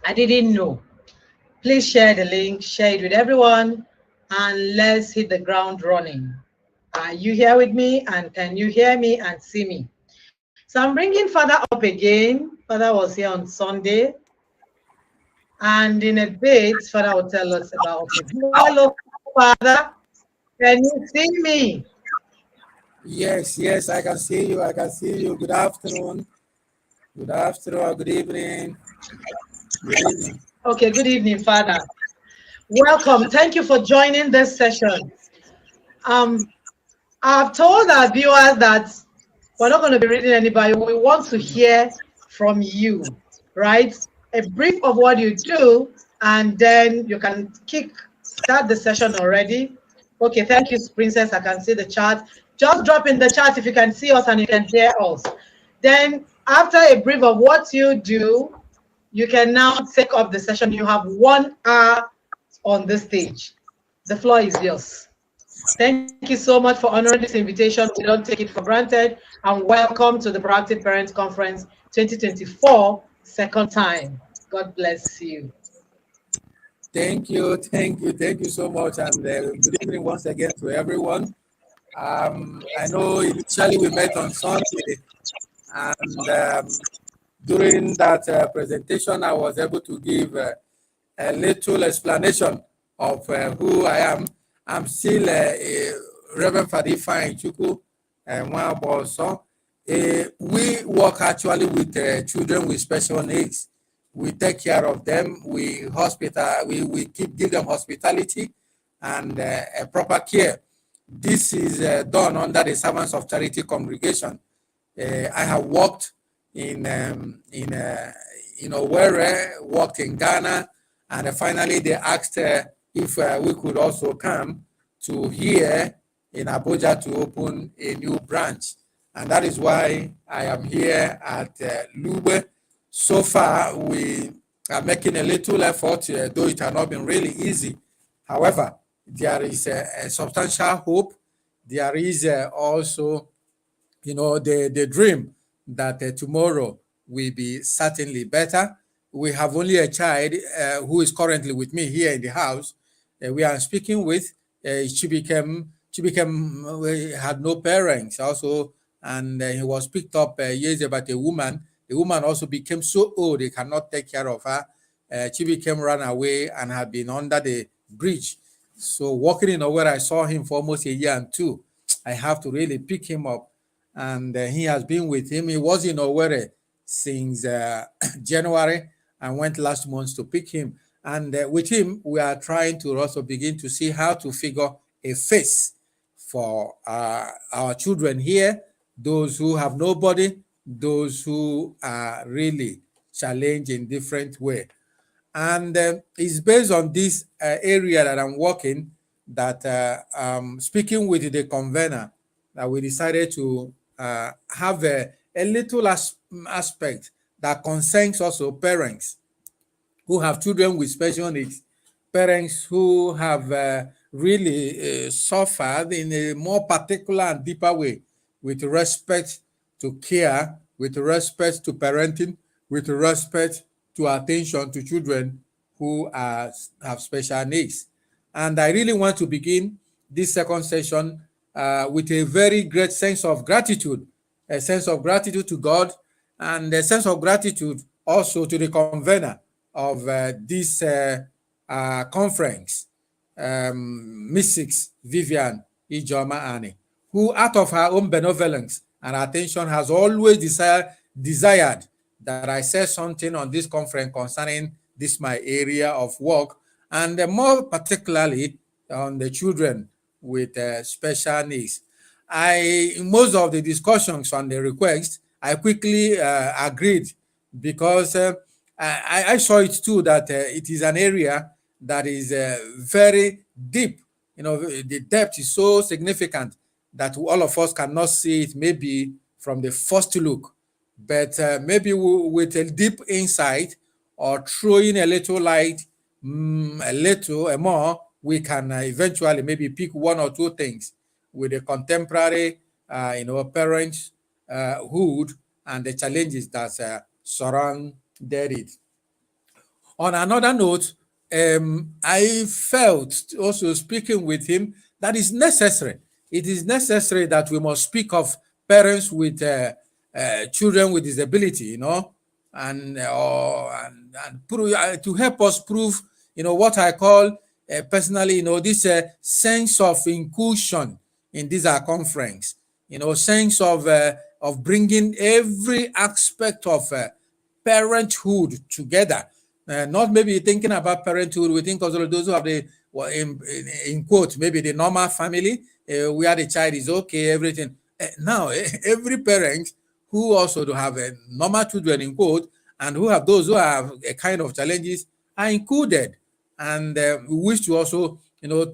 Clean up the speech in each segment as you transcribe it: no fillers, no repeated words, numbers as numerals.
I didn't know. Please share the link, share it with everyone, and let's hit the ground running. Are you here with me? And can you hear me and see me? So I'm bringing Father up again. Father was here on Sunday. And in a bit, Father will tell us about it. Hello, Father. Can you see me? Yes, I can see you. I can see you. Good afternoon. Good afternoon or good evening. Good evening. Okay, good evening, Father. Welcome. Thank you for joining this session. Um, I've told our viewers that we're not going to be reading anybody. We want to hear from you, right? A brief of what you do, and then you can start the session already. Okay, thank you, Princess. I can see the chat. Just drop in the chat if you can see us and you can hear us. Then, after a brief of what you do, you can now take up the session. You have 1 hour on the stage. The floor is yours. Thank you so much for honoring this invitation. We don't take it for granted. And welcome to the Proactive Parents Conference 2024, second time. God bless you. Thank you so much. And good evening once again to everyone. I know initially we met on Sunday, and during that presentation, I was able to give a little explanation of who I am. I'm still Reverend Fadifa Chuku Mwaboso. We work actually with children with special needs. We take care of them. We give them hospitality and a proper care. This is done under the Servants of Charity congregation. I have worked in Owerri, worked in Ghana, and finally they asked if we could also come to here in Abuja to open a new branch. And that is why I am here at Lube. So far, we are making a little effort, though it has not been really easy. However, there is a substantial hope. There is also, the dream that tomorrow will be certainly better. We have only a child who is currently with me here in the house. We are speaking with. Had no parents also, and he was picked up years ago by a woman. The woman also became so old they cannot take care of her. She became run away and had been under the bridge. So walking in where I saw him for almost a year and two, I have to really pick him up, and he has been with him. He was in Owerri since January and went last month to pick him. And with him, we are trying to also begin to see how to figure a face for our children here, those who have nobody, those who are really challenged in different way. And it's based on this area that I'm working that speaking with the convener that we decided to have a little aspect that concerns also parents who have children with special needs, parents who have really suffered in a more particular and deeper way with respect to care, with respect to parenting, with respect to attention to children who have special needs. And I really want to begin this second session with a very great sense of gratitude, a sense of gratitude to God, and a sense of gratitude also to the convener of this conference, Mrs. Vivian Ijoma Ani, who out of her own benevolence and attention has always desired that I say something on this conference concerning this my area of work, and more particularly on the children with special needs. In most of the discussions on the request, I quickly agreed because I saw it too that it is an area that is very deep. The depth is so significant that all of us cannot see it maybe from the first look, but maybe with a deep insight or throwing a little light, a more, we can eventually maybe pick one or two things with the contemporary, parenthood and the challenges that surround it. On another note, I felt also speaking with him that is necessary. It is necessary that we must speak of parents with children with disability, and prove, to help us prove, what I call personally, this sense of inclusion in this our conference, sense of bringing every aspect of parenthood together. Not maybe thinking about parenthood, we think also those who have the, well, in quote, maybe the normal family, where the child is okay, everything. Now, every parent who also do have normal children, in quote, and who have those who have a kind of challenges are included. And we wish to also,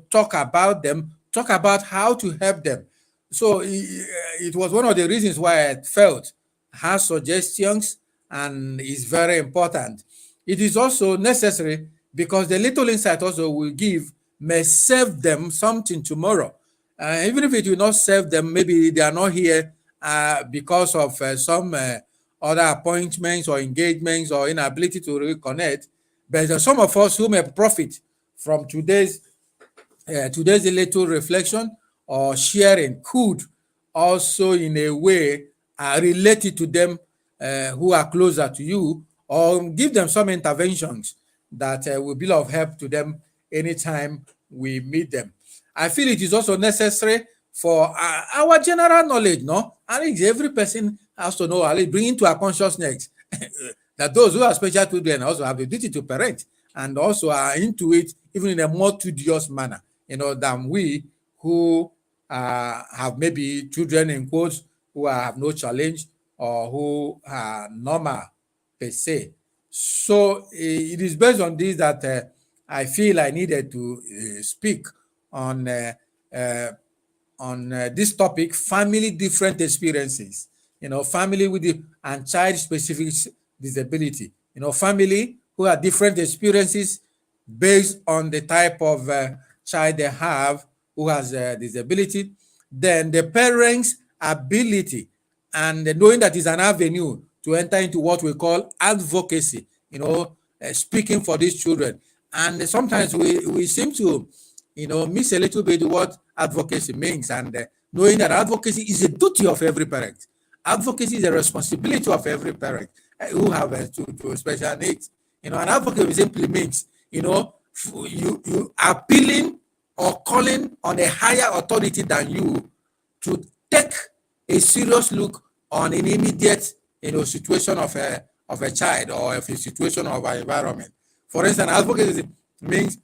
talk about them, talk about how to help them. So it was one of the reasons why I felt her suggestions and is very important. It is also necessary because the little insight also will give may serve them something tomorrow. Even if it will not serve them, maybe they are not here because of some other appointments or engagements or inability to reconnect. But there are some of us who may profit from today's little reflection or sharing could also in a way relate it to them who are closer to you, or give them some interventions that will be of help to them anytime we meet them. I feel it is also necessary for our general knowledge, no? I think every person has to know, at least bring into our consciousness that those who are special children also have a duty to parent and also are into it even in a more tedious manner, than we who have maybe children in quotes who have no challenge or who are normal per se. So it is based on this that I feel I needed to speak on this topic: family different experiences. Family with the and child specific disability. Family who have different experiences based on the type of child they have who has a disability. Then the parents' ability and knowing that is an avenue to enter into what we call advocacy, speaking for these children. And sometimes we seem to, miss a little bit what advocacy means, and knowing that advocacy is a duty of every parent. Advocacy is a responsibility of every parent who have to special needs. And advocacy simply means, you appealing or calling on a higher authority than you to take a serious look on an immediate, situation of a child or of a situation of an environment. For instance, advocacy means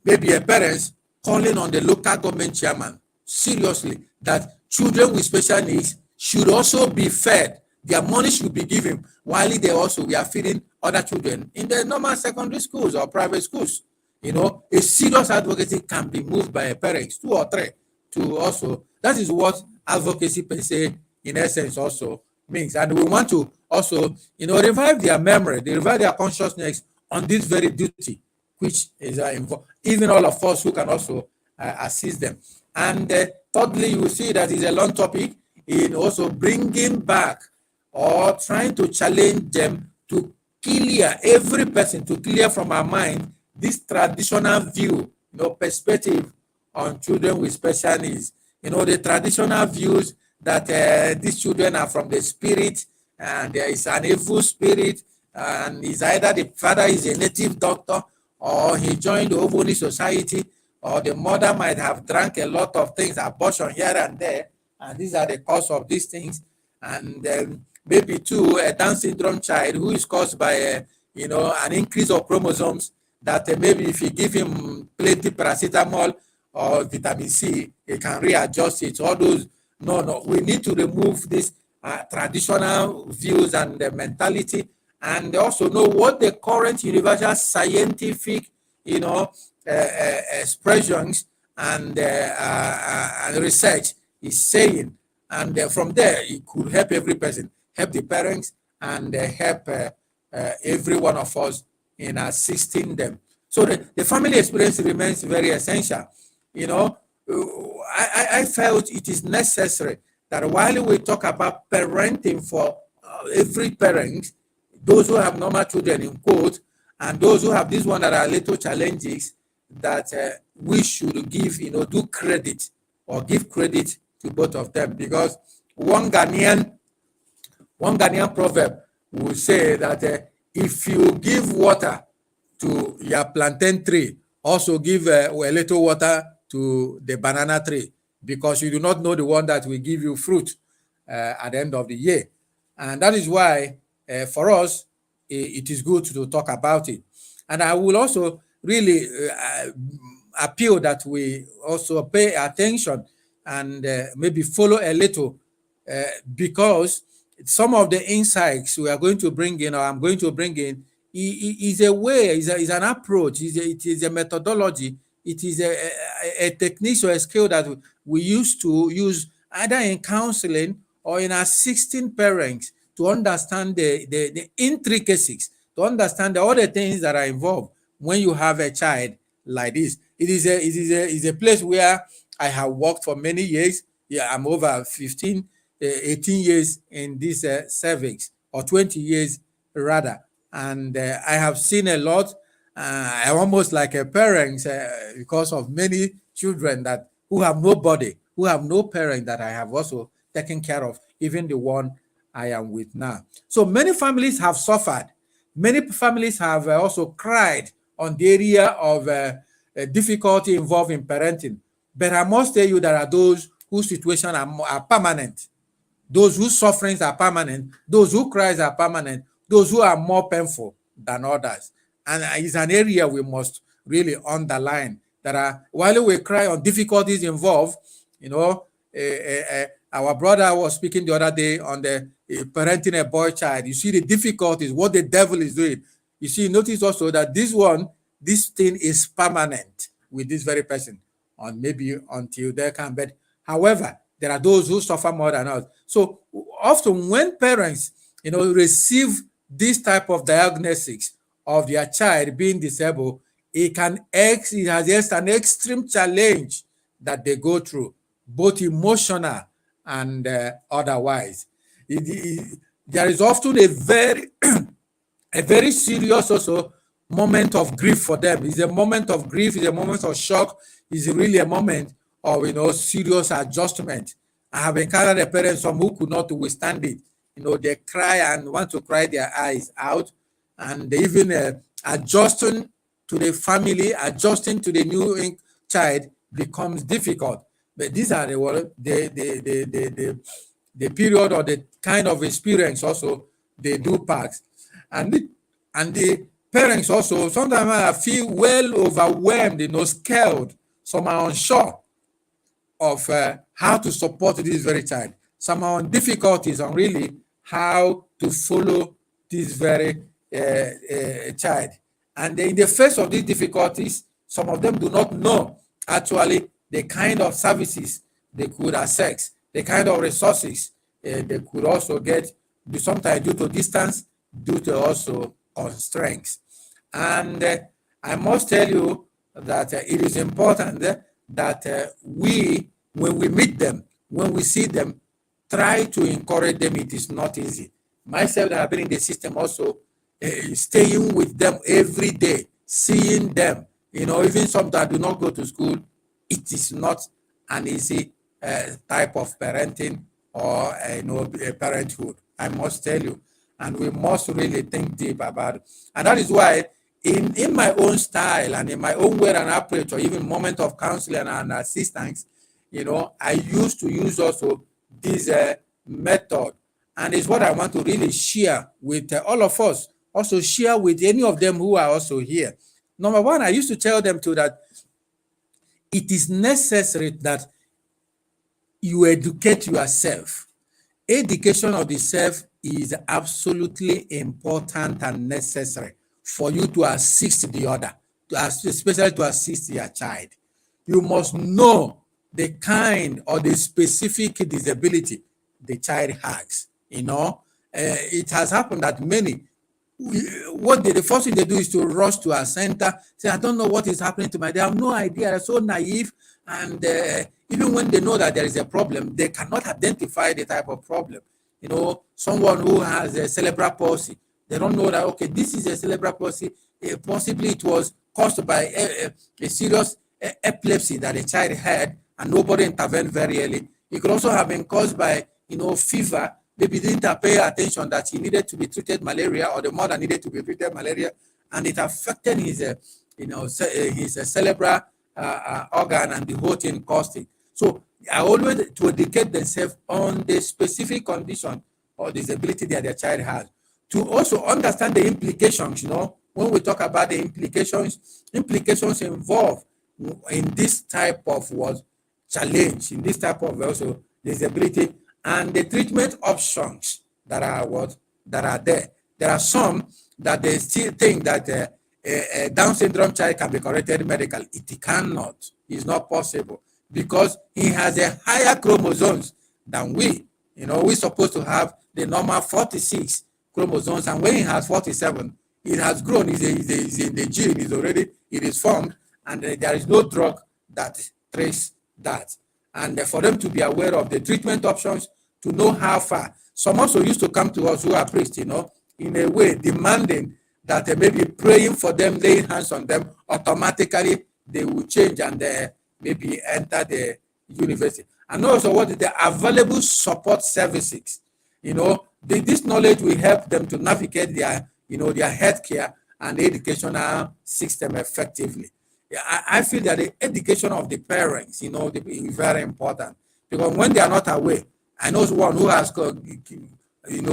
maybe a parent calling on the local government chairman seriously that children with special needs should also be fed. Their money should be given while they also we are feeding other children in the normal secondary schools or private schools. A serious advocacy can be moved by a parent, 2 or 3, to also. That is what advocacy per se, in essence, also means. And we want to also, revive their memory, revive their consciousness on this very duty, which is even all of us who can also assist them. And thirdly, you will see that is a long topic in also bringing back or trying to challenge them to clear every person, to clear from our mind this traditional view, perspective on children with special needs. The traditional views that these children are from the spirit, and there is an evil spirit, and is either the father is a native doctor, or he joined the Ovoni Society, or the mother might have drank a lot of things, abortion here and there, and these are the cause of these things. And maybe too, a Down syndrome child who is caused by an increase of chromosomes, that maybe if you give him plenty paracetamol or vitamin C, he can readjust it. All those, no, we need to remove these traditional views and mentality, and also know what the current universal scientific, expressions and research is saying. And from there, it could help every person, help the parents, and help every one of us in assisting them. So the family experience remains very essential. I felt it is necessary that while we talk about parenting for every parent, those who have normal children in quote, And those who have this one that are little challenges, that we should give, do credit or give credit to both of them, because one Ghanaian proverb will say that if you give water to your plantain tree, also give a little water to the banana tree, because you do not know the one that will give you fruit at the end of the year. And that is why for us, it is good to talk about it. And I will also really appeal that we also pay attention and maybe follow a little, because some of the insights we are going to bring in, or I'm going to bring in, is a way, is an approach, it is a methodology, it is a technique or a skill that we used to use either in counseling or in assisting parents to understand the intricacies, to understand all the things that are involved when you have a child like this. It is a place where I have worked for many years. Yeah, I'm over 18 years in this service, or 20 years rather. And I have seen a lot. I'm almost like a parent because of many children who have nobody, who have no parent that I have also taken care of, even the one I am with now. So many families have suffered. Many families have also cried on the area of difficulty involved in parenting. But I must tell you, there are those whose situation are permanent. Those whose sufferings are permanent, those who cries are permanent, those who are more painful than others. And it's an area we must really underline. That while we cry on difficulties involved, our brother was speaking the other day on the parenting a boy child. You see the difficulties, what the devil is doing. You see, notice also that this thing is permanent with this very person, on maybe until they can. But however, there are those who suffer more than others. So often when parents, receive this type of diagnosis of their child being disabled, it has just an extreme challenge that they go through, both emotional and otherwise. There is often a very serious also moment of grief for them. It's a moment of grief, it's a moment of shock, it's really a moment of serious adjustment. I have encountered a parent, some who could not withstand it. They cry and want to cry their eyes out, and they even adjusting to the family, adjusting to the new child becomes difficult. But these are the period or the kind of experience also they do pass, and the parents also sometimes feel well overwhelmed, scared. Some are unsure of how to support this very child. Some are on difficulties on really how to follow this very child. And in the face of these difficulties, some of them do not know actually the kind of services they could access, the kind of resources they could also get, sometimes due to distance, due to also constraints. And I must tell you that it is important that when we meet them, when we see them, try to encourage them. It is not easy. Myself, that have been in the system also, staying with them every day, seeing them, even some that do not go to school, it is not an easy type of parenting or parenthood, I must tell you. And we must really think deep about it. And that is why in my own style and in my own way and approach, or even moment of counseling and assistance, I used to use also this method. And it's what I want to really share with all of us, also share with any of them who are also here. Number one, I used to tell them too that it is necessary that you educate yourself. Education of the self is absolutely important and necessary for you to assist the other, especially to assist your child. You must know the kind or the specific disability the child has. It has happened that many, the first thing they do is to rush to a center, say, I don't know what is happening to they have no idea, they're so naive, and even when they know that there is a problem, they cannot identify the type of problem. Someone who has a cerebral palsy, They don't know that, okay, this is a cerebral palsy. Possibly it was caused by a serious epilepsy that a child had, and nobody intervened very early. It could also have been caused by, fever. Maybe didn't pay attention that he needed to be treated malaria, or the mother needed to be treated malaria, and it affected his, his cerebral organ, and the whole thing caused it. So I always to educate themselves on the specific condition or disability that their child has, to also understand the implications. When we talk about the implications involved in this type of challenge, in this type of also disability, and the treatment options that are there. There are some that they still think that a Down syndrome child can be corrected medically. It cannot. It's not possible, because he has a higher chromosomes than we. We're supposed to have the normal 46 chromosomes, and when he has 47, it has grown. It's in the gene. It is formed, and there is no drug that traces that. And for them to be aware of the treatment options, to know how far. Some also used to come to us who are priests, in a way demanding that maybe praying for them, laying hands on them, automatically they will change and maybe enter the university. And also what is the available support services. This knowledge will help them to navigate their healthcare and the educational system effectively. I feel that the education of the parents, is very important, because when they are not aware, I know one who has,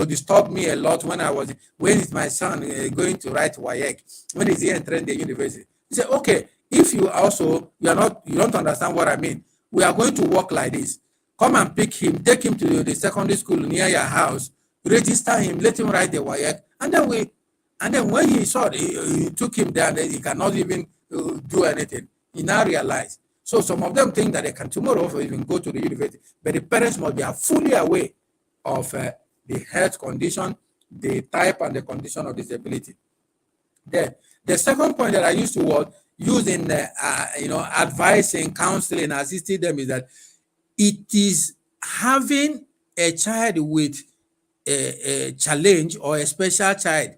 disturbed me a lot when is my son going to write WAEC? When is he entering the university? He said, okay, if you don't understand what I mean, we are going to work like this. Come and pick him, take him to the secondary school near your house, register him, let him write the WAEC, and then when he saw it, he took him there, and he cannot even do anything. He now realized. So some of them think that they can tomorrow even go to the university, but the parents must be fully aware of the health condition, the type and the condition of disability. Then the second point that I used to use in advising, counseling, assisting them is that it is having a child with a challenge or a special child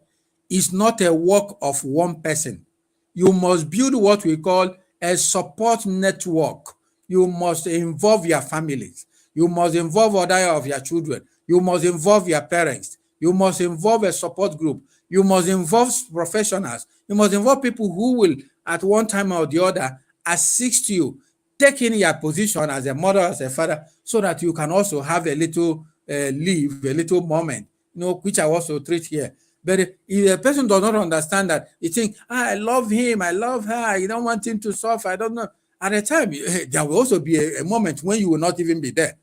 is not a work of one person. You must build what we call a support network. You must involve your families. You must involve other of your children. You must involve your parents. You must involve a support group. You must involve professionals. You must involve people who will, at one time or the other, assist you, take in your position as a mother, as a father, so that you can also have a little leave, a little moment, which I also treat here. But if a person does not understand that, you think, I love him, I love her, you don't want him to suffer, I don't know. At a time, there will also be a moment when you will not even be there.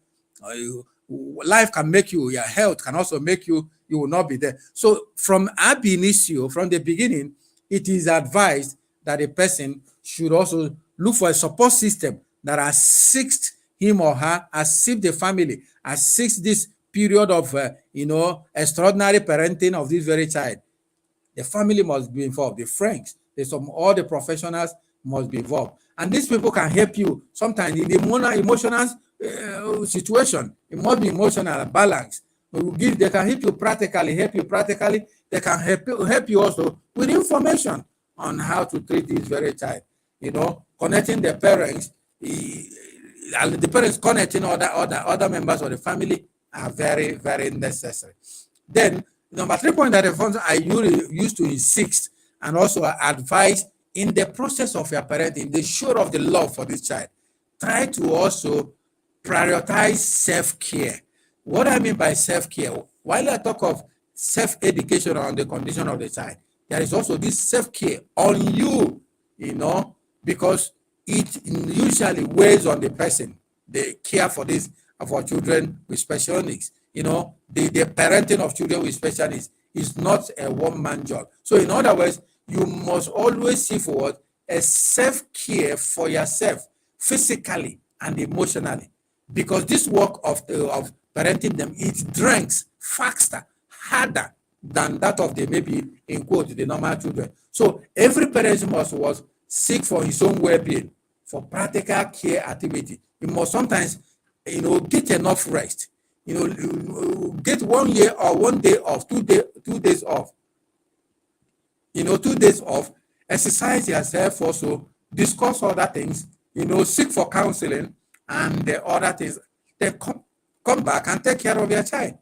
Life can make you, your health can also make you will not be there. So from ab initio, from the beginning, it is advised that a person should also look for a support system that assists him or her, assists the family, assists this period of, extraordinary parenting of this very child. The family must be involved. The friends, all the professionals must be involved. And these people can help you sometimes in the emotional situation. It must be emotional balance. They can help you practically. They can help you also with information on how to treat this very child. Connecting the parents, and the parents connecting other members of the family are very, very necessary. Then, number 3 point that I used to insist and also advise in the process of your parenting, the show of the love for this child. Try to also prioritize self-care. What I mean by self-care, while I talk of self-education on the condition of the child, there is also this self-care on you, because it usually weighs on the person. They care for children with special needs. The parenting of children with special needs is not a one-man job. So in other words, you must always see forward a self-care for yourself, physically and emotionally, because this work of parenting them, it drains faster, harder than that of the, maybe in quote, the normal children. So every parent must seek for his own well-being, for practical care activity. You must sometimes, get enough rest. Get 1 year or 1 day off, 2 days off, 2 days off, exercise yourself also, discuss other things, seek for counseling and the other things. Then come back and take care of your child.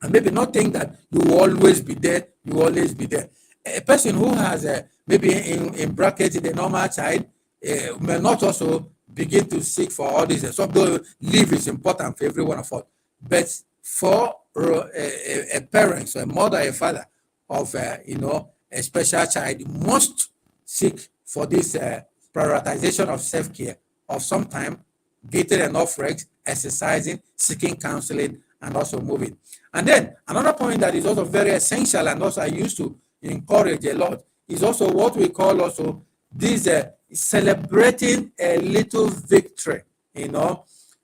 And maybe not think that you will always be there, you will always be there. A person who has maybe in brackets the normal child may not also begin to seek for all this. So though leave is important for every one of us, but for a parent, so a mother, a father of a special child must seek for this prioritization of self-care of some time, getting enough rest, exercising, seeking counseling, and also moving. And then another point that is also very essential and also I used to encourage a lot is also what we call also this celebrating a little victory,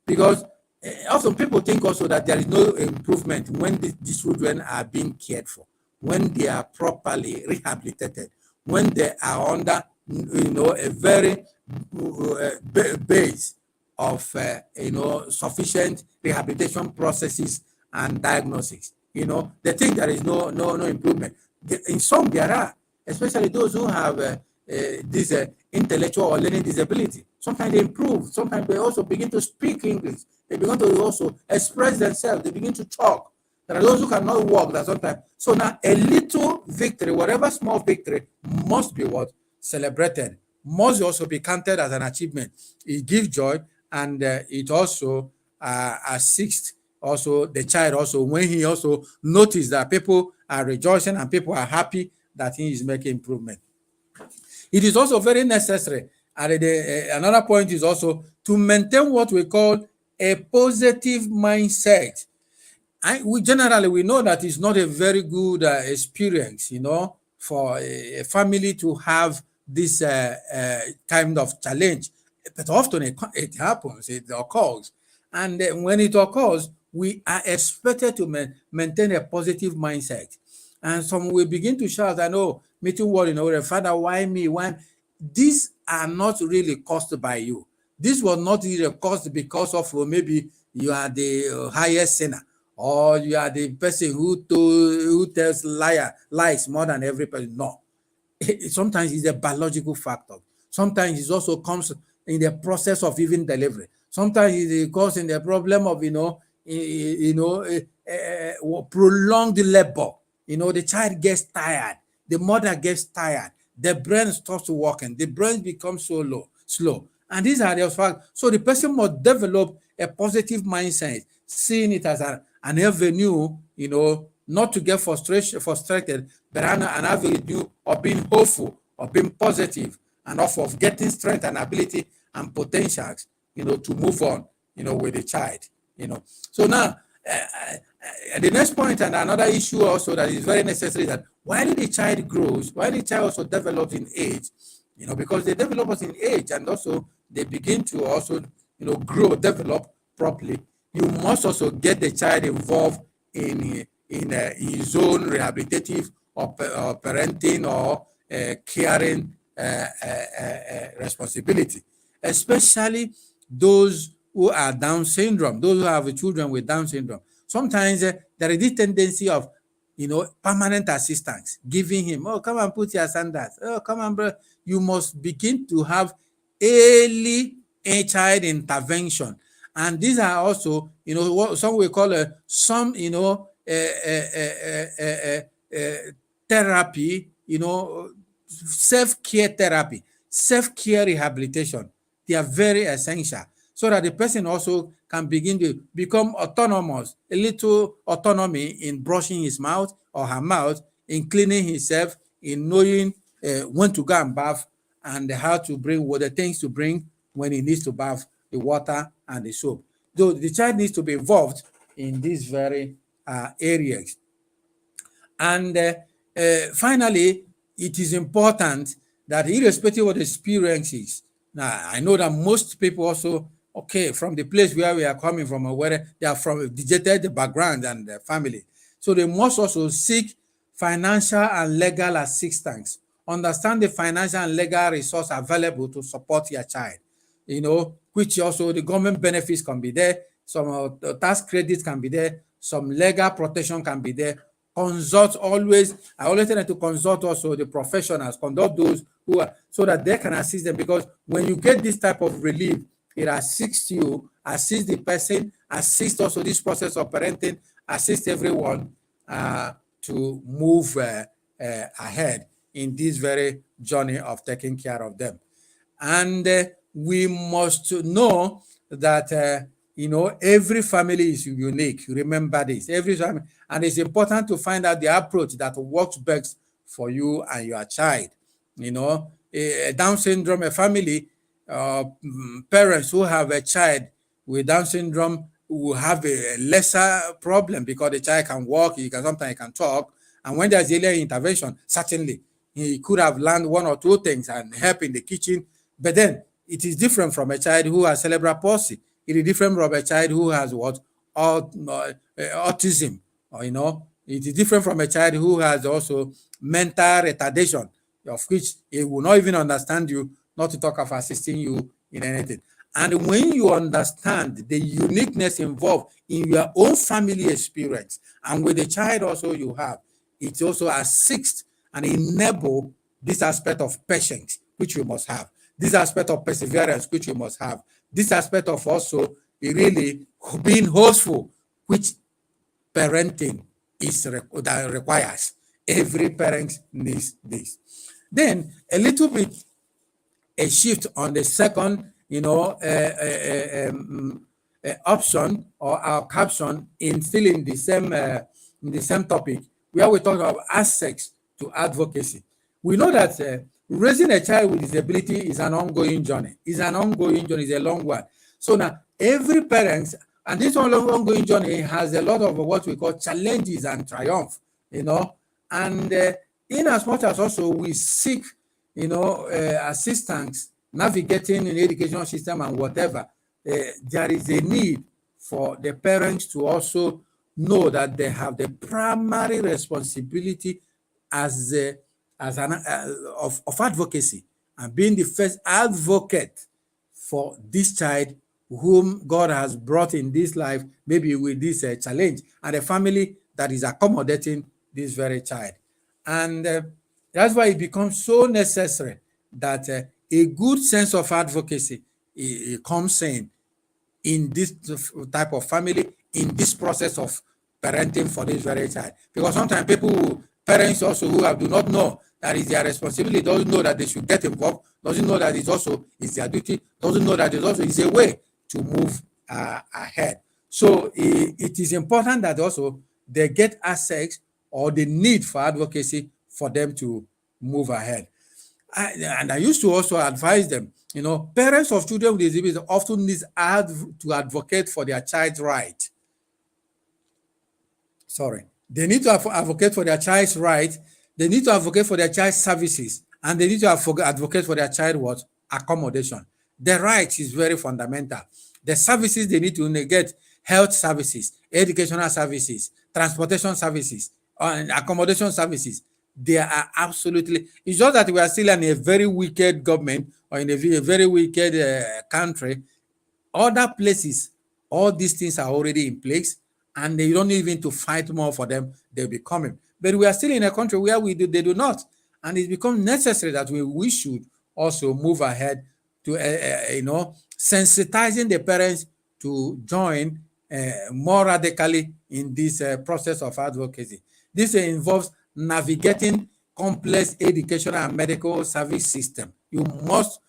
because often people think also that there is no improvement when these children are being cared for, when they are properly rehabilitated, when they are under, a very base of, sufficient rehabilitation processes and diagnosis. They think there is no improvement. In some there are, especially those who have this intellectual or learning disability. Sometimes they improve. Sometimes they also begin to speak English. They begin to also express themselves. They begin to talk. There are those who cannot walk that sometimes. So now a little victory, whatever small victory, must be what? Celebrated. Must also be counted as an achievement. It gives joy and it also assists also the child also when he also notices that people are rejoicing and people are happy that he is making improvement. It is also very necessary. And another point is also to maintain what we call a positive mindset. We know that it's not a very good experience, for a family to have this kind of challenge. But often it happens, it occurs. And when it occurs, we are expected to maintain a positive mindset. And some will begin to shout, I know, me too worry, Father, why me? Why? These are not really caused by you. This was not really caused because of maybe you are the highest sinner, or you are the person who tells lies more than every person. No. Sometimes it's a biological factor. Sometimes it also comes in the process of even delivery. Sometimes it causes in the problem of, prolonged labor. The child gets tired. The mother gets tired. The brain stops working. The brain becomes so slow. And these are the facts. So the person must develop a positive mindset, seeing it as an avenue, not to get frustrated, but an avenue of being hopeful, of being positive, and of getting strength and ability and potentials, to move on, with the child, So now, the next point and another issue also that is very necessary that while the child grows, while the child also develops in age, because they develop in age and also they begin to also, grow, develop properly, you must also get the child involved in his own rehabilitative or parenting or caring responsibility, especially those who are Down syndrome, those who have children with Down syndrome. Sometimes there is this tendency of, permanent assistance, giving him, oh, come and put your sandals. Oh, come on, bro. You must begin to have early child intervention. And these are also, what some we call some, therapy, self-care therapy, self-care rehabilitation. They are very essential so that the person also can begin to become autonomous, a little autonomy in brushing his mouth or her mouth, in cleaning himself, in knowing when to go and bath and how to bring what the things to bring when he needs to bath, the water and the soap. Though the child needs to be involved in these very areas. And finally, it is important that irrespective of the experiences, now I know that most people also, from the place where we are coming from, or where they are from a digital background and family, so they must also seek financial and legal assistance. Understand the financial and legal resource available to support your child, which also the government benefits can be there, some tax credits can be there, some legal protection can be there. consult always. I always tell them to consult also the professionals, consult those who are, so that they can assist them. Because when you get this type of relief, it assists you, assists the person, assists also this process of parenting, assists everyone to move ahead in this very journey of taking care of them. And we must know that every family is unique. Remember this. Every family, and it's important to find out the approach that works best for you and your child. A Down syndrome, a family, parents who have a child with Down syndrome will have a lesser problem because the child can walk, sometimes he can talk, and when there's early intervention, certainly he could have learned one or two things and help in the kitchen. But then it is different from a child who has cerebral palsy. It is different from a child who has autism. It is different from a child who has also mental retardation, of which he will not even understand you, not to talk of assisting you in anything. And when you understand the uniqueness involved in your own family experience and with the child also you have, it also assists and enable this aspect of patience, which you must have, this aspect of perseverance, which you must have, this aspect of also really being hopeful, which parenting that requires. Every parent needs this. Then a little bit a shift on the second, option or our caption in still in the same topic, where we talk about access to advocacy. We know that raising a child with disability is an ongoing journey. It's a long one. So now every parent, and this ongoing journey has a lot of what we call challenges and triumph, and in as much as also we seek, assistance navigating in the education system and whatever, there is a need for the parents to also know that they have the primary responsibility of advocacy and being the first advocate for this child whom God has brought in this life, maybe with this challenge, and a family that is accommodating this very child. And that's why it becomes so necessary that a good sense of advocacy comes in this type of family, in this process of parenting for this very child. Because sometimes parents also who do not know that it's their responsibility, doesn't know that they should get involved, doesn't know that it's their duty, doesn't know that it's a way to move ahead. So it is important that also they get access or the need for advocacy for them to move ahead. And I used to also advise them, parents of children with disabilities often need to advocate for their child's right. They need to advocate for their child's right. They need to advocate for their child's services, and they need to advocate for their child accommodation. The right is very fundamental. The services they need to get: health services, educational services, transportation services, and accommodation services. They are absolutely. It's just that we are still in a very wicked government or in a very wicked country. Other places, all these things are already in place, and they don't even to fight more for them. They'll be coming. But we are still in a country where they do not, and it becomes necessary that we should also move ahead to sensitizing the parents to join more radically in this process of advocacy. This involves navigating complex educational and medical service system. You must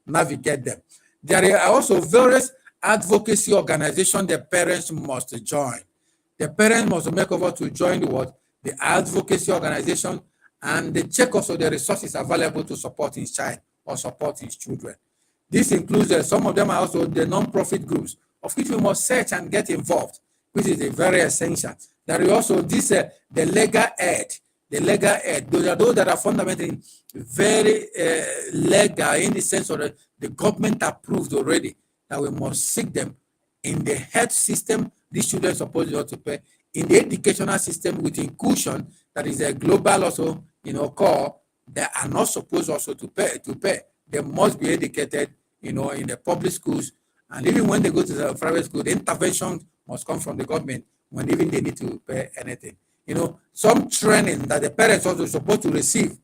navigate them. There are also various advocacy organizations the parents must join. The parents must make over to join the advocacy organization, and they check also the resources available to support his child or support his children. This includes some of them are also the non-profit groups, of which we must search and get involved, which is very essential. There is also the legal aid. The legal aid, those are those that are fundamentally very legal in the sense of the government approved already, that we must seek them in the health system. These children are supposed to pay in the educational system with inclusion, that is a global also core. They are not supposed also to pay. They must be educated in the public schools, and even when they go to the private school, the intervention must come from the government when even they need to pay anything. some training that the parents also supposed to receive,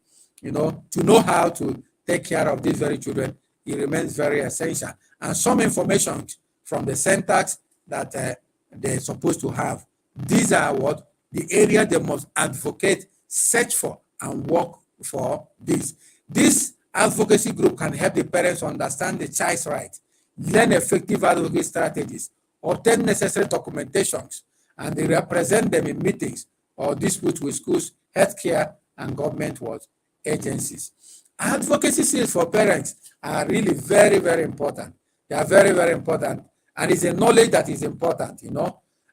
to know how to take care of these very children. It remains very essential. And some information from the centers that they're supposed to have. These are what the area they must advocate, search for, and work for this. This advocacy group can help the parents understand the child's right, learn effective advocacy strategies, obtain necessary documentations, and they represent them in meetings or disputes with schools, healthcare, and government agencies. Advocacy skills for parents are really very, very important. They are very, very important. And it's a knowledge that is important,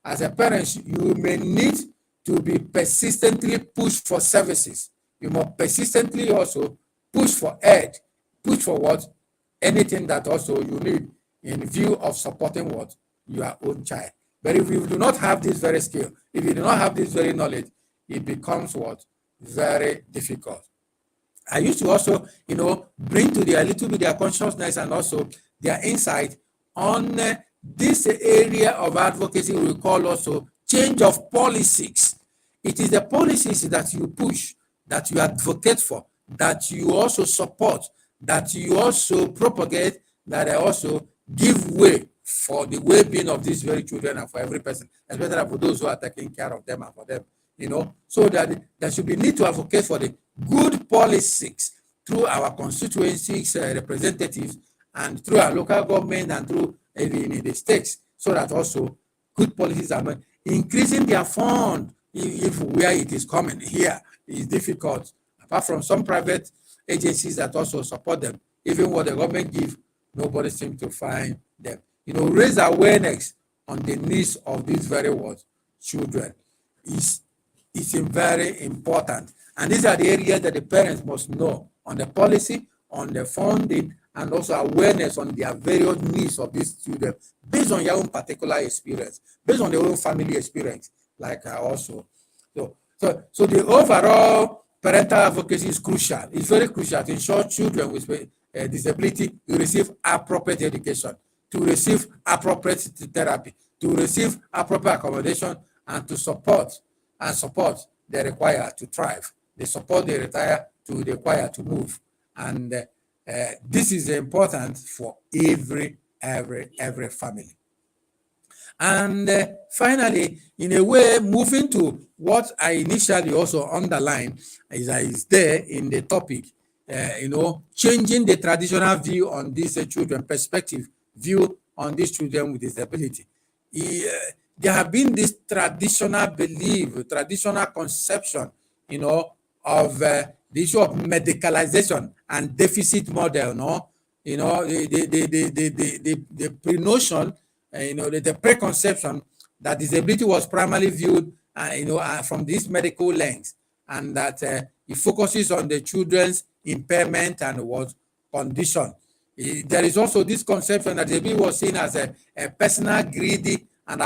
As a parent, you may need to be persistently pushed for services. You must persistently also push for aid, push for what? Anything that also you need in view of supporting what? Your own child. But if you do not have this very skill, if you do not have this very knowledge, it becomes what? Very difficult. I used to also, bring to their little bit their consciousness and also their insight on this area of advocacy we call also change of policies. It is the policies that you push, that you advocate for, that you also support, that you also propagate, that also give way for the well-being of these very children and for every person, especially for those who are taking care of them and for them, so that there should be need to advocate for the good policies through our constituencies, representatives, and through our local government and through in the states, so that also good policies are made. Increasing their fund, if where it is coming here is difficult, apart from some private agencies that also support them, even what the government gives, nobody seems to find them. Raise awareness on the needs of these very children is very important. And these are the areas that the parents must know on the policy, on the funding, and also awareness on their various needs of these children based on your own particular experience, based on their own family experience, like also. So the overall parental advocacy is crucial. It's very crucial to ensure children with disability to receive appropriate education, to receive appropriate therapy, to receive appropriate accommodation, and to support they require to thrive, the support they require to move. And this is important for every family. And finally, in a way, moving to what I initially also underlined is there in the topic, changing the traditional view on these children, perspective view on these children with disability. There have been this traditional belief, traditional conception, of the issue of medicalization and deficit model, the pre-notion, the preconception that disability was primarily viewed, from this medical lens, and that it focuses on the children's impairment and what condition. There is also this conception that disability was seen as a personal greedy and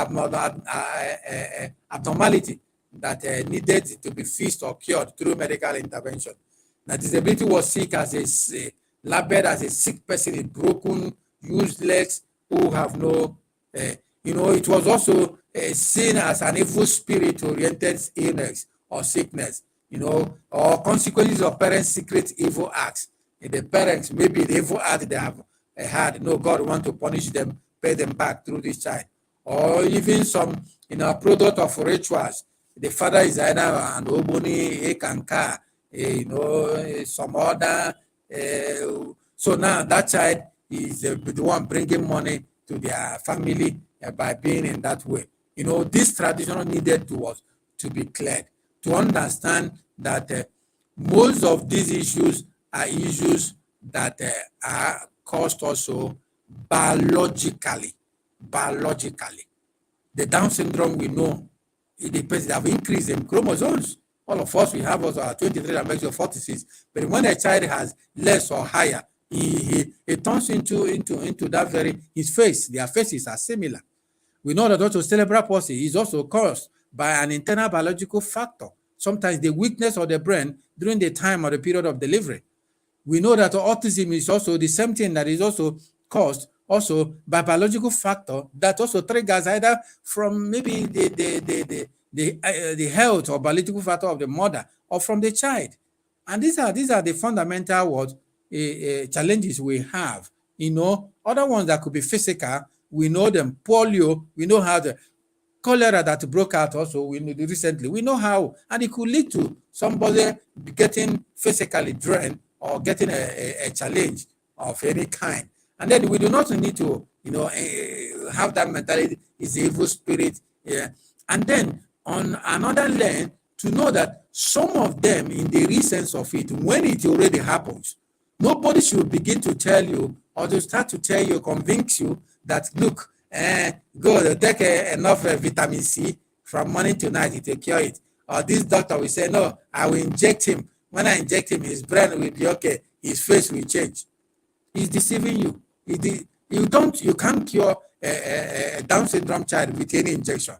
abnormality that needed to be fixed or cured through medical intervention. That disability was seen as labeled as a sick person with broken, used legs who have no, it was also seen as an evil spirit-oriented illness or sickness, or consequences of parents' secret evil acts. The parents, maybe the evil act they have had, God want to punish them, pay them back through this child. Or even some, product of rituals. The father is either an oboni, a kanka, some other. So now that child is the one bringing money to their family by being in that way. This tradition needed to be cleared, to understand that most of these issues are issues that are caused also biologically. The Down syndrome, we know, it depends, they have increased in chromosomes. All of us, we have also our 23 that makes you 46. But when a child has less or higher, it turns into that very, his face, their faces are similar. We know that also cerebral palsy is also caused by an internal biological factor, sometimes the weakness of the brain during the time or the period of delivery. We know that autism is also the same thing that is also caused also by biological factor that also triggers either from maybe the the health or biological factor of the mother or from the child. And these are the fundamental challenges we have. Other ones that could be physical, we know them. Polio, we know how the cholera that broke out also we know recently. We know how, and it could lead to somebody getting physically drained or getting a challenge of any kind. And then we do not need to, have that mentality is evil spirit. Yeah. And then on another lane, to know that some of them, in the real sense of it, when it already happens, nobody should begin to tell you or to start to tell you, convince you that, look, go take enough vitamin C from morning to night, it will cure it. Or this doctor will say, no, I will inject him. When I inject him, his brain will be okay, his face will change. He's deceiving you. You can't cure a Down syndrome child with any injection.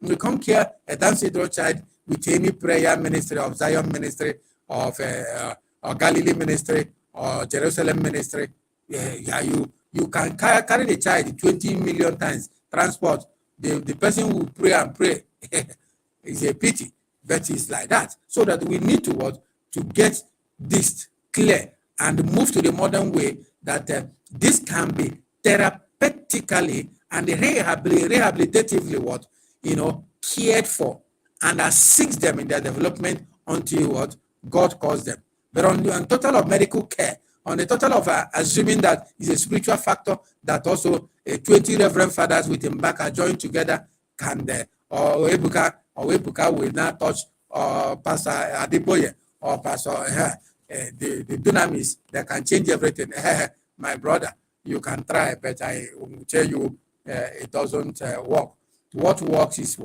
You can't cure a Down syndrome child with any prayer ministry of Zion ministry, of or Galilee ministry, or Jerusalem ministry. You can carry the child 20 million times, transport. The person will pray and pray. It's a pity, but it's like that. So that we need to get this clear and move to the modern way that this can be therapeutically and rehabilitatively cared for and assist them in their development until God calls them. But on total of medical care, on the total of assuming that is a spiritual factor that also 20 reverend fathers with him back are joined together can or Ebuka will now touch Pastor Adeboye or Pastor the dunamis that can change everything. My brother, you can try, but I will tell you it doesn't work. What works is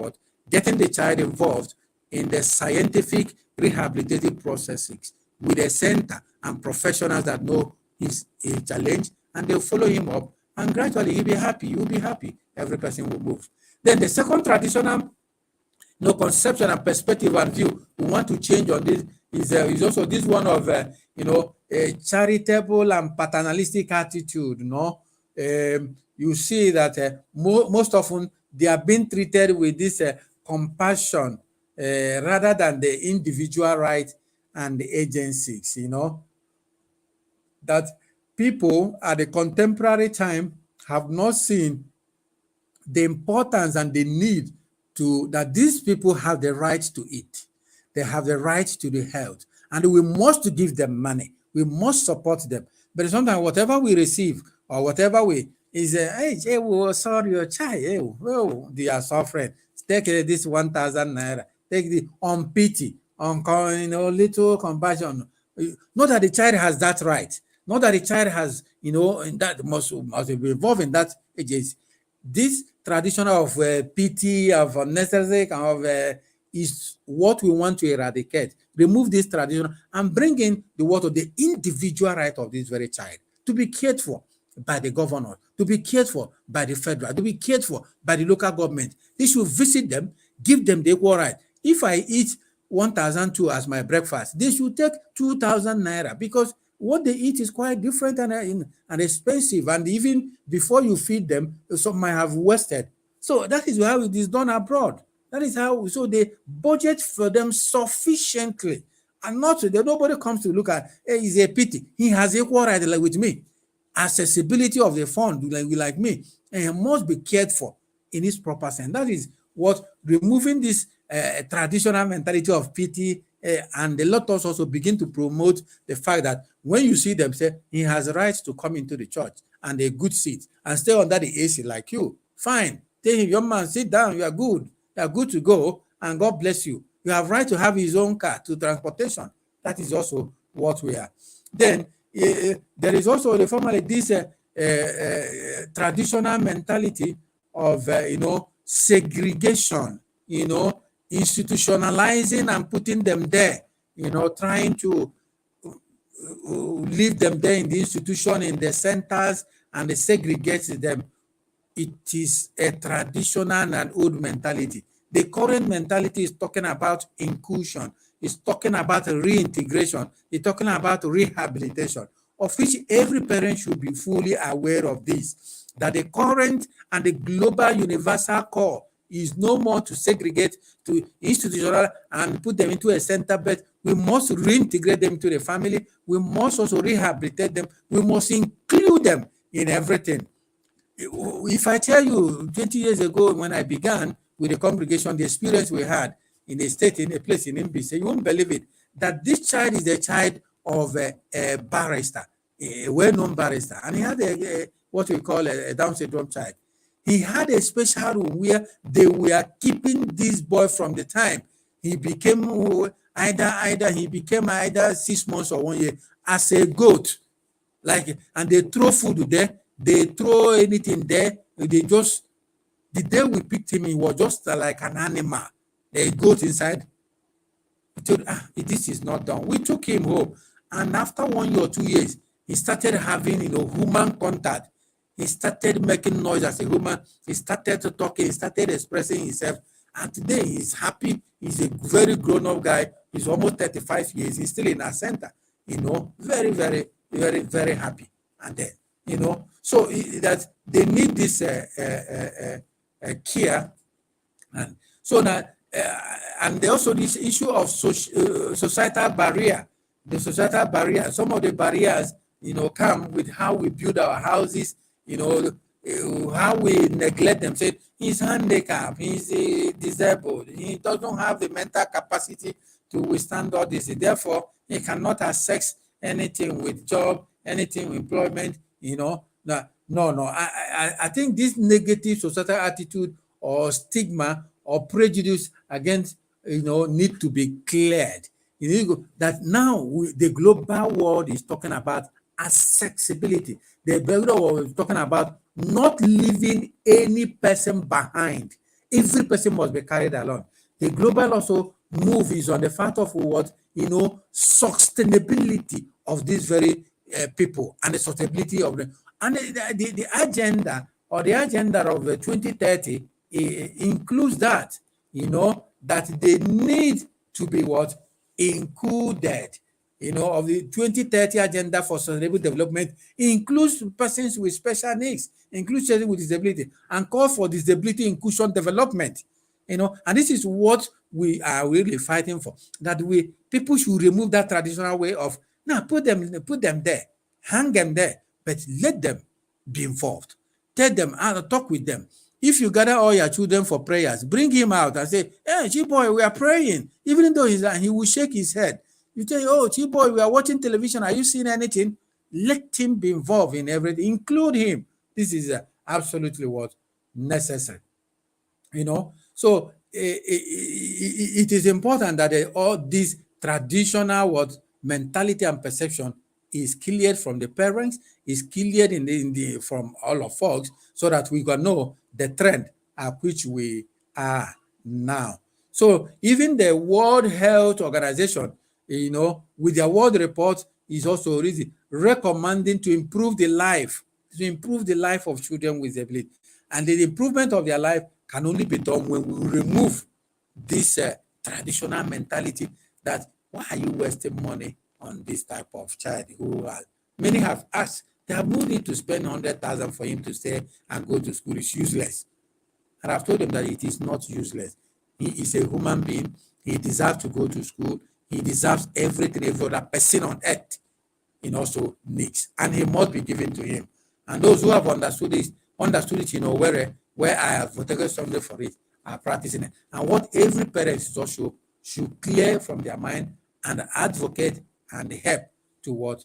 getting the child involved in the scientific rehabilitative processes with a center and professionals that know his challenge, and they'll follow him up, and gradually he'll be happy, you'll be happy, every person will move. Then the second traditional conception and perspective and view we want to change on this is also this one of a charitable and paternalistic attitude. You see that most often they are being treated with this compassion rather than the individual right and the agencies. That people at the contemporary time have not seen the importance and the need that these people have the right to eat. They have the right to the health, and we must give them money. We must support them. But sometimes whatever we receive or whatever we is sorry, your child, they are suffering. Take this 1,000 naira. Take the on pity, on little compassion. Not that the child has that right. Not that the child has, that must be involved in that agency. This tradition of pity, of unnecessary, is what we want to eradicate. Remove this tradition and bring in the individual right of this very child to be cared for by the governor, to be cared for by the federal, to be cared for by the local government. They should visit them, give them the equal right. If I eat 1,002 as my breakfast, they should take 2,000 naira, because what they eat is quite different and expensive, and even before you feed them, some might have wasted. So that is how it is done abroad. That is how, so they budget for them sufficiently, and not that nobody comes to look at, hey, it's a pity, he has equal right like with me. Accessibility of the fund like me, and he must be cared for in its proper sense. That is what removing this traditional mentality of pity, and the lot also begin to promote the fact that when you see them say he has a right to come into the church and a good seat and stay under the AC like you, fine. Tell him, young man, sit down, you are good to go, and God bless you. You have right to have his own car to transportation. That is also what we are. Then there is also the formally this traditional mentality of segregation, institutionalizing and putting them there, trying to leave them there in the institution, in the centers, and they segregate them. It is a traditional and old mentality. The current mentality is talking about inclusion, it's talking about reintegration, it's talking about rehabilitation, of which every parent should be fully aware of this, that the current and the global universal call is no more to segregate, to institutional and put them into a center, but we must reintegrate them into the family. We must also rehabilitate them. We must include them in everything. If I tell you 20 years ago when I began with the congregation, the experience we had in a state, in a place in NBC, you won't believe it, that this child is a child of a barrister, a well-known barrister, and he had what we call a Down syndrome child. He had a special room where they were keeping this boy from the time he became either 6 months or 1 year as a goat, and they throw food there, they throw anything there, they just, the day we picked him, he was just like an animal. They goat inside. He told, this is not done. We took him home, and after 1 year or 2 years, he started having, human contact. He started making noise as a human. He started talking. He started expressing himself. And today he's happy. He's a very grown-up guy. He's almost 35 years. He's still in our center. Very, very, very, very happy. And then, so that they need this care. And so that, and also this issue of societal barrier. The societal barrier, some of the barriers, come with how we build our houses, how we neglect them. Say he's handicapped, he's disabled, he doesn't have the mental capacity to withstand all this. Therefore, he cannot access anything with job, anything with employment. No. I think this negative societal attitude or stigma or prejudice against, need to be cleared. That now the global world is talking about accessibility. The global world is talking about not leaving any person behind. Every person must be carried along. The global also move is on the fact of what, sustainability of these very people and the sustainability of them. And the agenda or the agenda of 2030 includes that, that they need to be what? Included. Of the 2030 agenda for sustainable development includes persons with special needs, includes children with disability, and call for disability inclusion development. And this is what we are really fighting for. That people should remove that traditional way of put them there, hang them there, but let them be involved. Tell them and talk with them. If you gather all your children for prayers, bring him out and say, "Hey, Chiboy, we are praying." Even though he will shake his head. You tell, "Oh, Chiboy, we are watching television. Are you seeing anything?" Let him be involved in everything. Include him. This is absolutely what necessary. So it is important that all this traditional mentality and perception is cleared from the parents, is cleared from all of folks, so that we can know the trend at which we are now. So even the World Health Organization, with their world report, is also recommending to improve the life of children with disability. And the improvement of their life can only be done when we remove this traditional mentality that, why are you wasting money on this type of child many have asked, they have no need to spend 100,000 for him to stay and go to school. It's useless. And I've told them that it is not useless. He is a human being. He deserves to go to school. He deserves everything every other person on earth also needs. And he must be given to him. And those who have understood it, where I have voted something for it, are practicing it. And what every parent also should clear from their mind and advocate and help to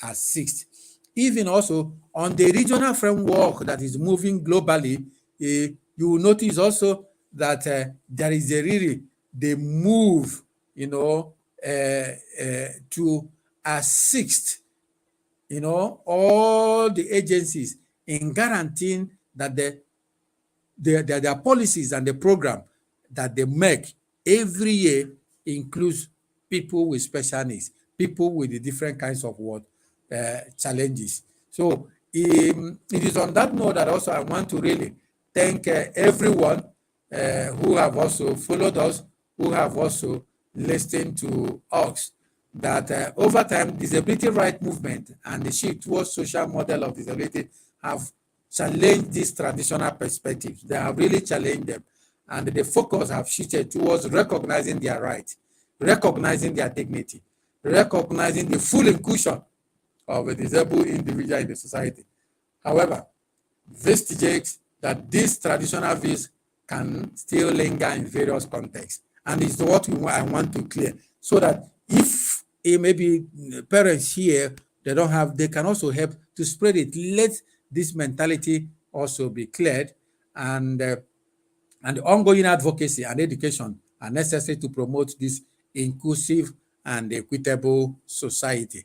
assist. Even also on the regional framework that is moving globally, you will notice also that there is the move, to assist, all the agencies in guaranteeing that their policies and the program that they make every year includes people with special needs, people with the different kinds of challenges. So it is on that note that also I want to really thank everyone who have also followed us, who have also listened to us, that over time, disability right movement and the shift towards social model of disability have challenged these traditional perspectives. They have really challenged them. and the focus have shifted towards recognizing their right, recognizing their dignity, recognizing the full inclusion of a disabled individual in the society. However, this suggests that these traditional views can still linger in various contexts. And it's what I want to clear, so that if maybe parents here, they can also help to spread it. Let this mentality also be cleared, and the ongoing advocacy and education are necessary to promote this inclusive and equitable society.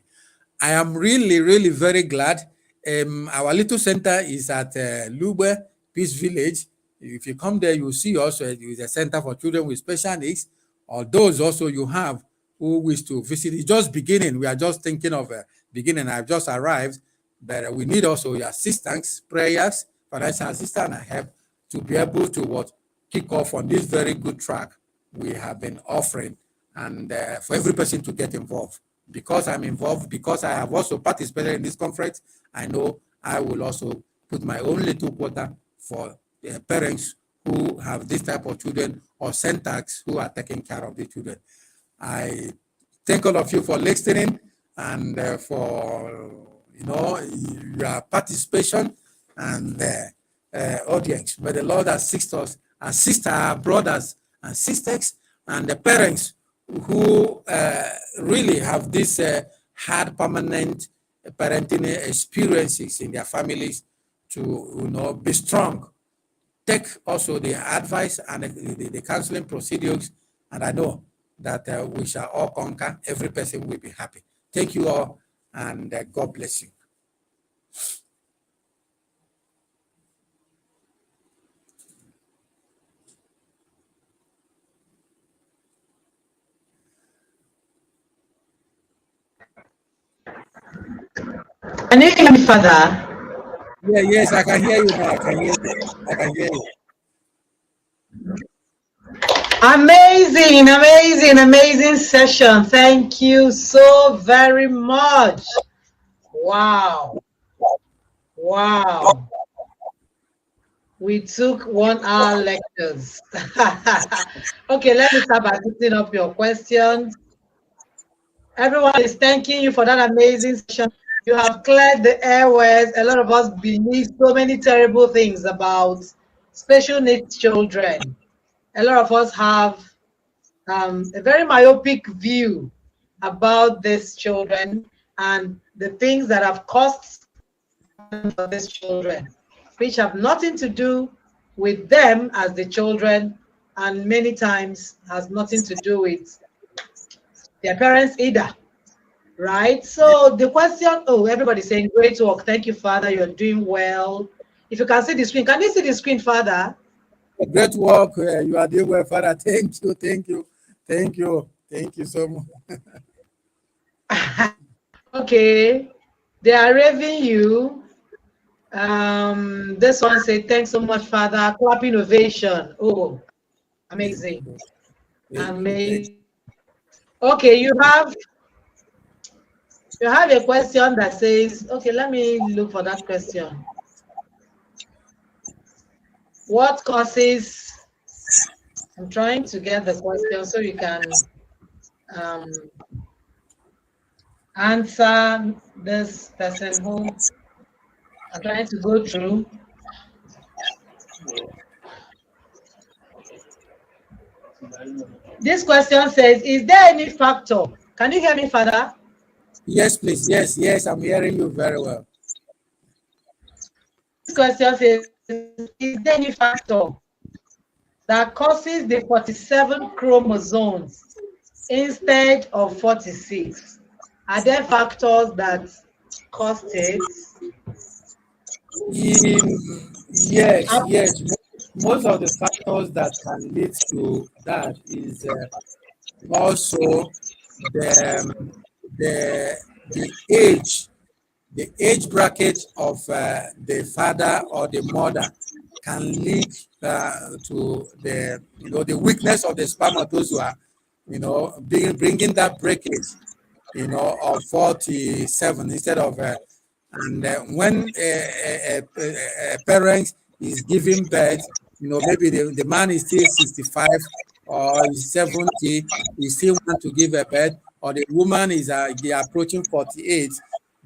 I am really, really very glad. Our little center is at Lube Peace Village. If you come there, you'll see also it is a center for children with special needs, or those also you have who wish to visit. It's just beginning. We are just thinking of beginning. I've just arrived, but we need also your assistance, prayers, financial assistance, and help to be able to kick off on this very good track we have been offering, and for every person to get involved. Because I'm involved, because I have also participated in this conference, I know I will also put my own little quota for parents who have this type of children, or centers who are taking care of the children. I thank all of you for listening, and for your participation, and audience. May the Lord assist us, assist our brothers and sisters, and the parents who really have this hard, permanent parenting experiences in their families, to be strong. Take also the advice and the counseling procedures, and I know that we shall all conquer. Every person will be happy. Thank you all, and God bless you. Can you hear me, Father? Yeah, yes, I can hear you now. I can hear you. I can hear you. Amazing, amazing, amazing session. Thank you so very much. Wow. Wow. We took 1 hour lectures. Okay, let me start by picking up your questions. Everyone is thanking you for that amazing session. You have cleared the airways. A lot of us believe so many terrible things about special needs children. A lot of us have a very myopic view about these children and the things that have cost for these children, which have nothing to do with them as the children, and many times has nothing to do with their parents either. Right? So the question, everybody's saying great work. Thank you, Father. You're doing well. If you can see the screen, can you see the screen, Father? Great work. You are doing well, Father. Thank you. Thank you. Thank you. Thank you so much. Okay. They are raving you. This one said, thanks so much, Father. Clap innovation. Oh, amazing. Amazing. Okay, you have a question that says, okay, let me look for that question. What causes, I'm trying to get the question so you can answer this person who I'm trying to go through. This question says, is there any factor? Can you hear me, Father? Yes, please. Yes, I'm hearing you very well. This question says, is there any factor that causes the 47 chromosomes instead of 46? Are there factors that cause it? Yes. Most of the factors that can lead to that is also the age bracket of the father or the mother can lead to the weakness of the spermatozoa, bringing that breakage, of 47 instead of and when a parent is giving birth, maybe the man is still 65 or is 70, he still want to give a birth, or the woman is they are approaching 48,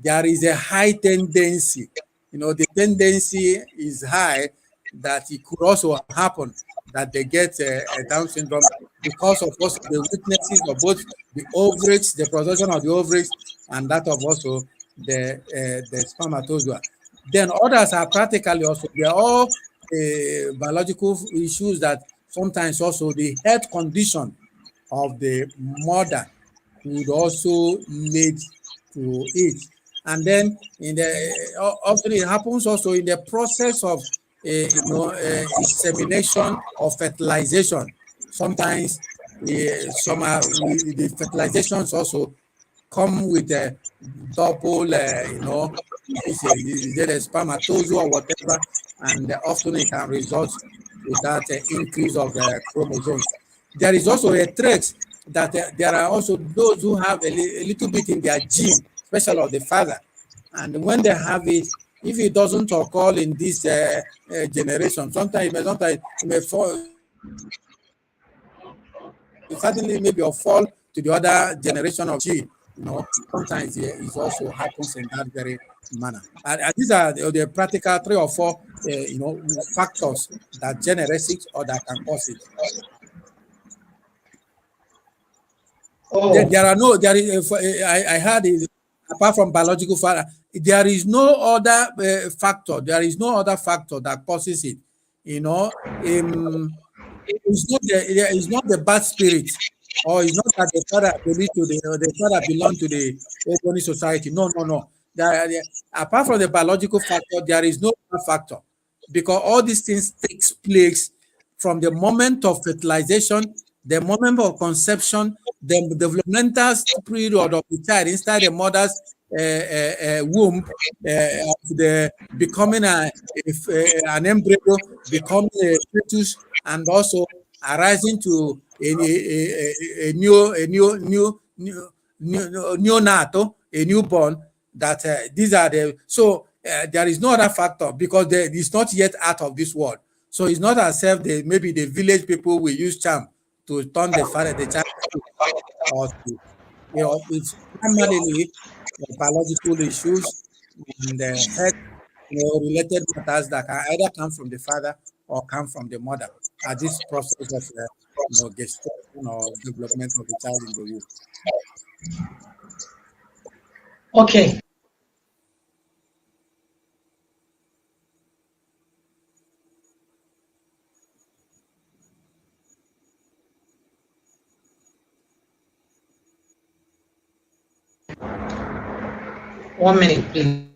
there is a high tendency, the tendency is high that it could also happen that they get a Down syndrome because of also the weaknesses of both the ovaries, the production of the ovaries, and that of also the spermatozoa. Then others are practically also, they are all biological issues that sometimes also the health condition of the mother could also lead to it. And then often it happens also in the process of insemination or fertilization. Sometimes the fertilizations also come with a double, is it a spermatozoa or whatever, and often it can result with that increase of chromosomes. There is also a trait that there are also those who have a little bit in their gene, especially of the father. And when they have it, if it doesn't occur in this generation, sometimes it may fall, suddenly maybe or fall to the other generation of gene. Sometimes it also happens in that very manner. And these are the practical 3 or 4, factors that generate it or that can cause it. Oh, There are no, there is, I heard it, apart from biological factor, there is no other factor. There is no other factor that causes it. It's not the bad spirit, or it's not that the father belong to the father belong to the Ogoni society. No, no, no. Apart from the biological factor, there is no other factor, because all these things takes place from the moment of fertilization, the moment of conception, the developmental period of the child inside the mother's womb, of the becoming an embryo, becoming a fetus, and also arising to a neonatal, a newborn. That these are the so there is no other factor, because it's not yet out of this world. So it's not as if maybe the village people will use charm to turn the child, or to, it's primarily biological issues and health related matters that can either come from the father or come from the mother at this process of gestation or development of the child in the womb. okay. One minute, please.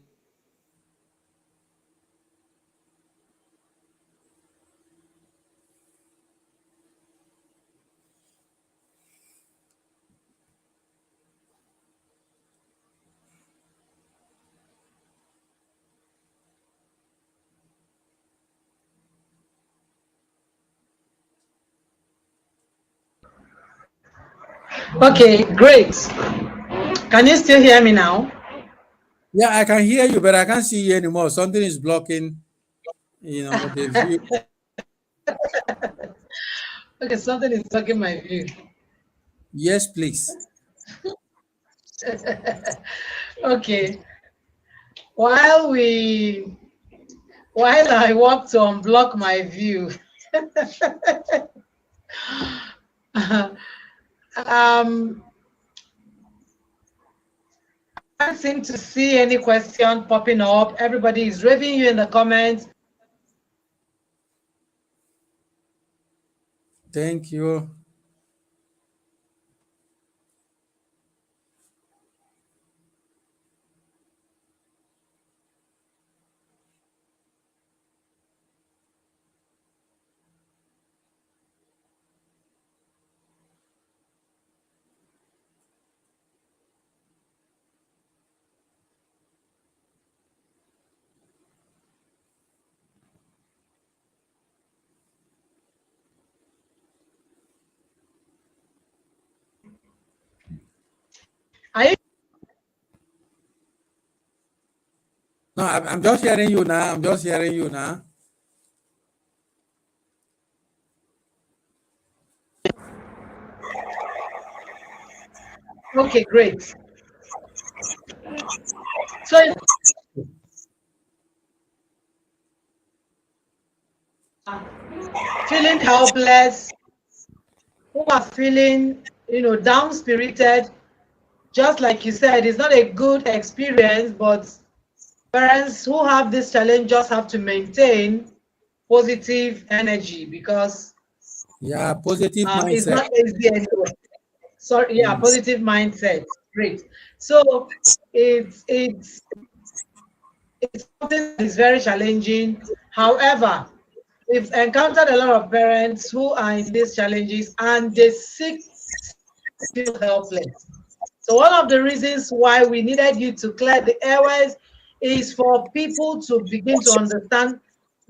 Okay, great. Can you still hear me now? Yeah, I can hear you, but I can't see you anymore. Something is blocking, the view. Okay, something is blocking my view. Yes, please. Okay. While we while I work to unblock my view, um, I can't seem to see any question popping up. Everybody is raving you in the comments. Thank you. Are you? No, I'm just hearing you now. I'm just hearing you now. Okay, great. So feeling helpless, who are feeling, down spirited, just like you said, it's not a good experience, but parents who have this challenge just have to maintain positive energy because Yeah, positive it's mindset. not easy anyway. Sorry, yeah, Mm. positive mindset. Great. So it's something that is very challenging. However, we've encountered a lot of parents who are in these challenges and they seek feel helpless. So one of the reasons why we needed you to clear the airways is for people to begin to understand,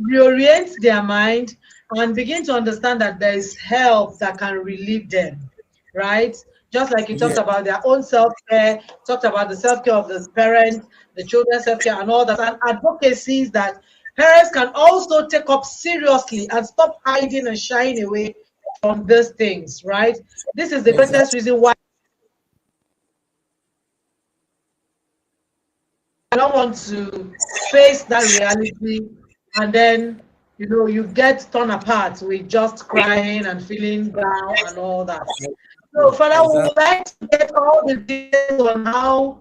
reorient their mind, and begin to understand that there is help that can relieve them, right? Just like you talked Yeah, about their own self-care, talked about the self-care of the parents, the children's self-care, and all that, and advocacies that parents can also take up seriously and stop hiding and shying away from these things, right? This is the greatest exactly. reason why I don't want to face that reality, and then you get torn apart with just crying and feeling down and all that. So, Father, we would Exactly. like to get all the details on how,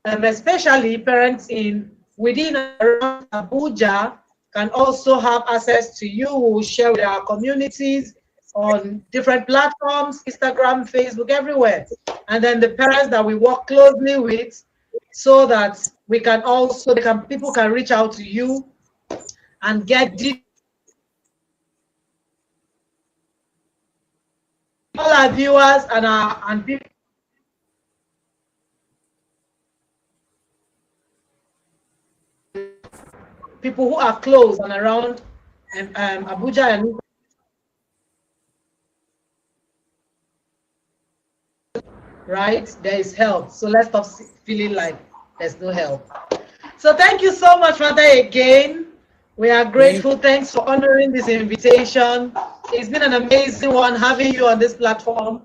especially parents in within and around Abuja, can also have access to you. We will share with our communities on different platforms, Instagram, Facebook, everywhere. And then the parents that we work closely with, so that we can also people can reach out to you and get all our viewers and people who are close and around Abuja and right, there is help. So let's stop feeling like there's no help. So thank you so much, Father, again. We are Thank grateful. Thanks for honoring this invitation. It's been an amazing one having you on this platform.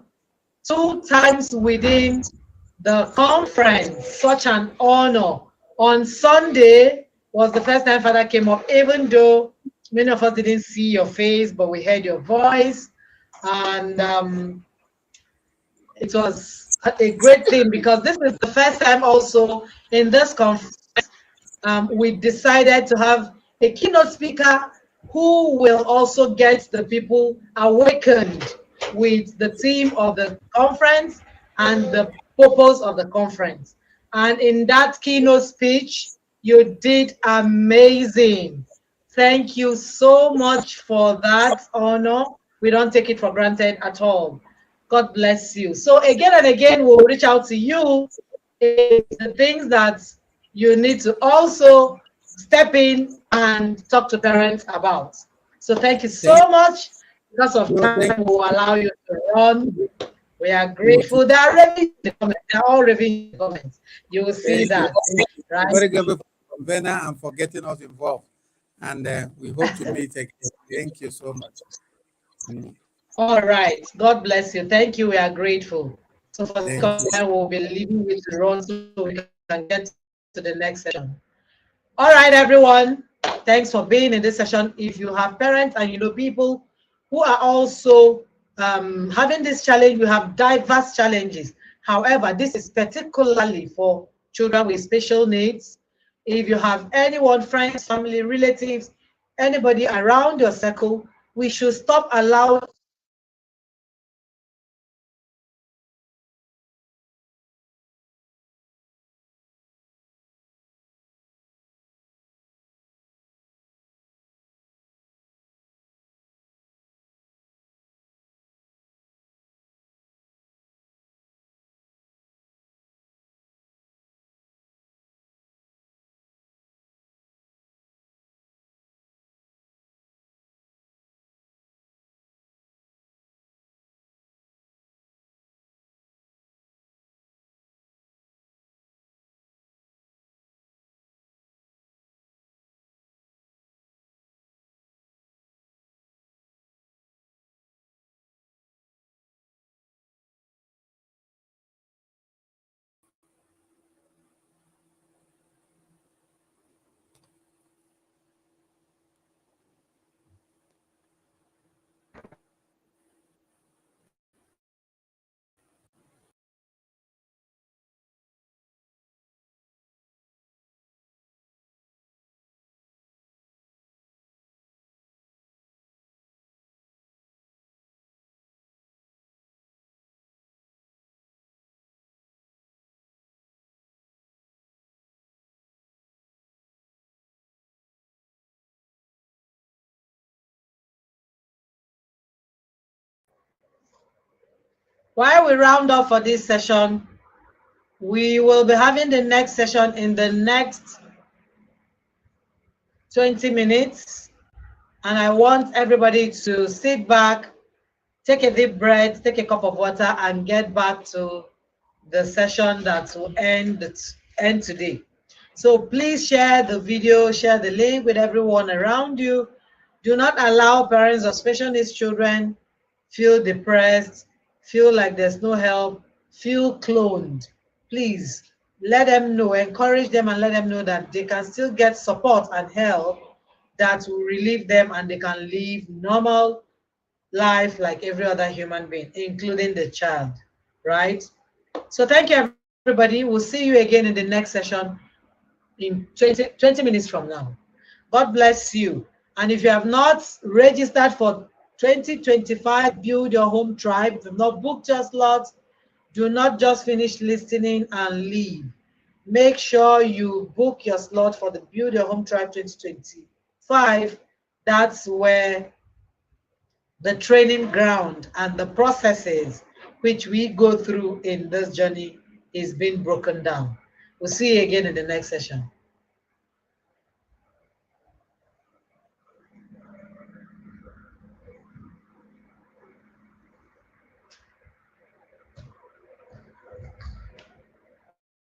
2 times within the conference, such an honor. On Sunday was the first time Father came up, even though many of us didn't see your face, but we heard your voice. And it was a great thing because this is the first time also in this conference we decided to have a keynote speaker who will also get the people awakened with the theme of the conference and the purpose of the conference. And in that keynote speech, you did amazing. Thank you so much for that honor. We don't take it for granted at all. God bless you. So again and again, we'll reach out to you. It's the things that you need to also step in and talk to parents about. So thank you so thank much. Because of you. time, Thank we'll allow you to run. We are you. grateful. They are raving in the comments. They are all raving in the comments. You will see Thank you. that, right? Very grateful for Convener and for getting us involved. And we hope to meet again. Thank you so much. Mm. All right. God bless you. Thank you. We are grateful. So for the Thank you. second time, we'll be leaving you to run so we can get to the next session. All right, everyone. Thanks for being in this session. If you have parents and people who are also having this challenge, we have diverse challenges. However, this is particularly for children with special needs. If you have anyone, friends, family, relatives, anybody around your circle, we should stop allowing While we round up for this session, we will be having the next session in the next 20 minutes. And I want everybody to sit back, take a deep breath, take a cup of water, and get back to the session that will end today. So please share the video, share the link with everyone around you. Do not allow parents of special needs children feel depressed, feel like there's no help, feel cloned. Please let them know, encourage them and let them know that they can still get support and help that will relieve them and they can live normal life like every other human being, including the child, right? So thank you, everybody. We'll see you again in the next session in 20 minutes from now. God bless you. And if you have not registered for 2025 Build Your Home Tribe, if you have not booked your slot, do not just finish listening and leave. Make sure you book your slot for the Build Your Home Tribe 2025. That's where the training ground and the processes which we go through in this journey is being broken down. We'll see you again in the next session.